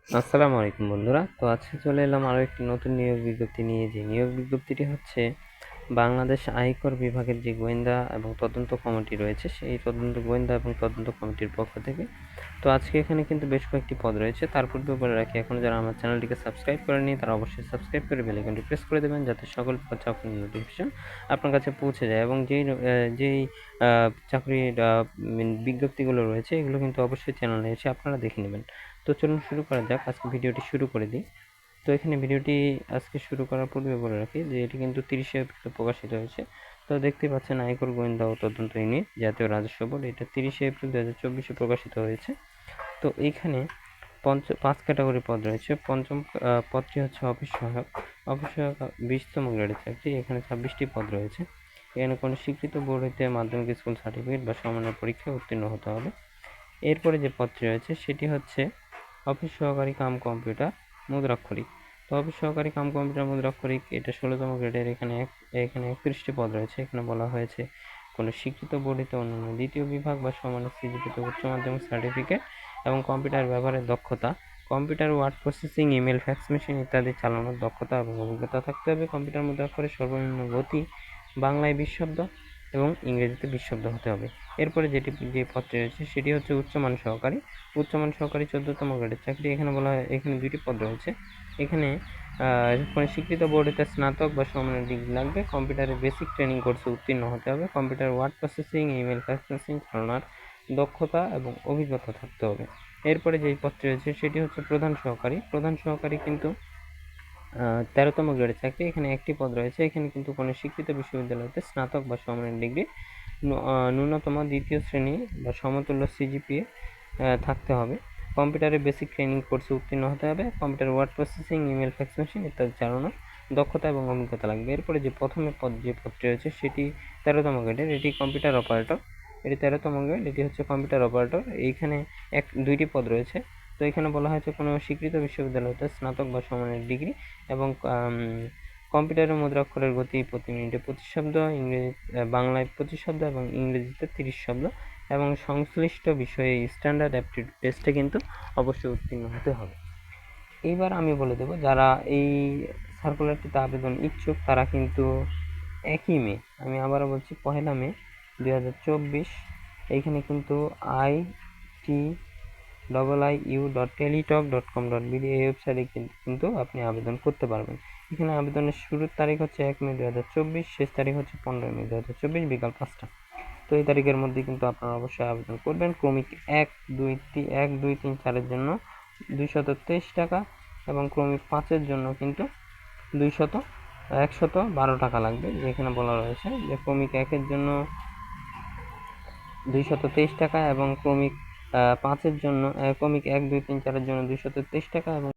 আসসালামু আলাইকুম বন্ধুরা। তো আজকে চলে এলাম আরও একটি নতুন নিয়োগ বিজ্ঞপ্তি নিয়ে। যে নিয়োগ বিজ্ঞপ্তিটি হচ্ছে বাংলাদেশ আয়কর বিভাগের যে গোয়েন্দা এবং তদন্ত কমিটি রয়েছে, সেই গোয়েন্দা এবং তদন্ত কমিটির পক্ষ থেকে। তো আজকে এখানে কিন্তু বেশ কয়েকটি পদ রয়েছে। তার পূর্বে বলে রাখি, এখন যারা আমার চ্যানেলটিকে সাবস্ক্রাইব করেনি তারা অবশ্যই সাবস্ক্রাইব করে বেল আইকনটি প্রেস করে দেবেন, যাতে সকল চাকরির নোটিফিকেশন আপনার কাছে পৌঁছে যায়। এবং যেই চাকরির বিজ্ঞপ্তিগুলো রয়েছে, এগুলো কিন্তু অবশ্যই চ্যানেলে এসে আপনারা দেখে নেবেন। তো চলুন শুরু করা যাক, আজকে ভিডিওটি শুরু করে দিই। তো এখানে ভিডিওটি আজকে শুরু করার পূর্বে বলে রাখি যে এটি কিন্তু 30শে এপ্রিল প্রকাশিত হয়েছে। তো দেখতে পাচ্ছেন, আয়কর গোয়েন্দা ও তদন্ত ইউনিট, জাতীয় রাজস্ব বোর্ড, এটা 30শে এপ্রিল 2024-এ প্রকাশিত হয়েছে। তো এইখানে 5 ক্যাটাগরি পদ রয়েছে। পঞ্চম পদটি হচ্ছে অফিস সহায়ক। 20তম গ্রেডের চাকরি। এখানে 26টি পদ রয়েছে। এখানে কোনো স্বীকৃত বোর্ড হইতে মাধ্যমিক স্কুল সার্টিফিকেট বা সমমানের পরীক্ষায় উত্তীর্ণ হতে হবে। এরপরে যে পদটি রয়েছে সেটি হচ্ছে অফিস সহকারী কাম কম্পিউটার মুদ্রাক্ষরিক। তো অফিস সহকারী কাম কম্পিউটার মুদ্রাক্ষরিক, এটা 16তম গ্রেডের। এখানে 31টি পদ রয়েছে। এখানে বলা হয়েছে কোনো স্বীকৃত বোর্ডিতে অন্যান্য দ্বিতীয় বিভাগ বা সমানের সিজিপিতে উচ্চ মাধ্যমিক সার্টিফিকেট এবং কম্পিউটার ব্যবহারের দক্ষতা, computer, word processing, email, fax machine ইত্যাদি চালানোর দক্ষতা এবং অভিজ্ঞতা থাকতে হবে। কম্পিউটার মুদ্রাক্ষরের সর্বনিম্ন গতি বাংলায় 20 শব্দ এবং ইংরেজিতে 20 শব্দ হতে হবে। এরপরে যে পদটি রয়েছে সেটি হচ্ছে উচ্চমান সহকারী। উচ্চমান সহকারী 14তম গ্রেডের চাকরি। এখানে বলা হয়, এখানে 2টি পদ রয়েছে। এখানে কোনো স্বীকৃত বোর্ডেতে স্নাতক বা সমমানের ডিগ্রি লাগবে। কম্পিউটারের বেসিক ট্রেনিং কোর্সে উত্তীর্ণ হতে হবে। Computer, word processing, email, fax machine চালানোর দক্ষতা এবং অভিজ্ঞতা থাকতে হবে। এরপরে যেই পদটি রয়েছে সেটি হচ্ছে প্রধান সহকারী। প্রধান সহকারী কিন্তু 13তম গ্রেডের চাকরি। এখানে 1টি পদ রয়েছে। এখানে কিন্তু কোনো স্বীকৃত বিশ্ববিদ্যালয়তে স্নাতক বা সমমানের ডিগ্রি, ন্যূনতম 2য় শ্রেণী বা সমতুল্য সিজিপিএ থাকতে হবে। কম্পিউটারে বেসিক ট্রেনিং কোর্সে উত্তীর্ণ হতে হবে। Computer, word processing, email, fax machine ইত্যাদি চালানোর দক্ষতা এবং অভিজ্ঞতা লাগবে। এরপরে যে পদটি রয়েছে সেটি 13তম গ্রেডের। এটি কম্পিউটার অপারেটর। এটি 13তম গ্রেড। এটি হচ্ছে কম্পিউটার অপারেটর। এইখানে 2টি পদ রয়েছে। তো এখানে বলা হয়েছে কোনো স্বীকৃত বিশ্ববিদ্যালয়তে স্নাতক বা সমমানের ডিগ্রি এবং কম্পিউটারের মুদ্রাক্ষরের গতি প্রতি মিনিটে 25 শব্দ, বাংলায় 25 শব্দ এবং ইংরেজিতে 30 শব্দ, এবং সংশ্লিষ্ট বিষয়ে স্ট্যান্ডার্ড অ্যাপটিটিউড টেস্টে কিন্তু অবশ্যই উত্তীর্ণ হতে হবে। এইবার আমি বলে দেব, যারা এই সার্কুলারটিতে আবেদন ইচ্ছুক তারা কিন্তু 1ই মে, আমি আবারও বলছি 1লা মে 2024, এইখানে কিন্তু iiu.teletalk.com.bd এই ওয়েবসাইটে কিন্তু আপনি আবেদন করতে পারবেন। এখানে আবেদনের শুরুর তারিখ হচ্ছে 1 মে 2024, শেষ তারিখ হচ্ছে 15 মে 2024 বিকাল 5টা। তো এই তারিখের মধ্যে কিন্তু আপনারা অবশ্যই আবেদন করবেন। ক্রমিক 1, 2, 3, 4-এর জন্য 223 টাকা এবং ক্রমিক 5-এর জন্য কিন্তু 112 টাকা লাগবে। যেখানে বলা রয়েছে যে ক্রমিক 1-এর জন্য 223 টাকা এবং ক্রমিক 5-এর জন্য, ক্রমিক 1, 2, 3, 4-এর জন্য 223 টাকা এবং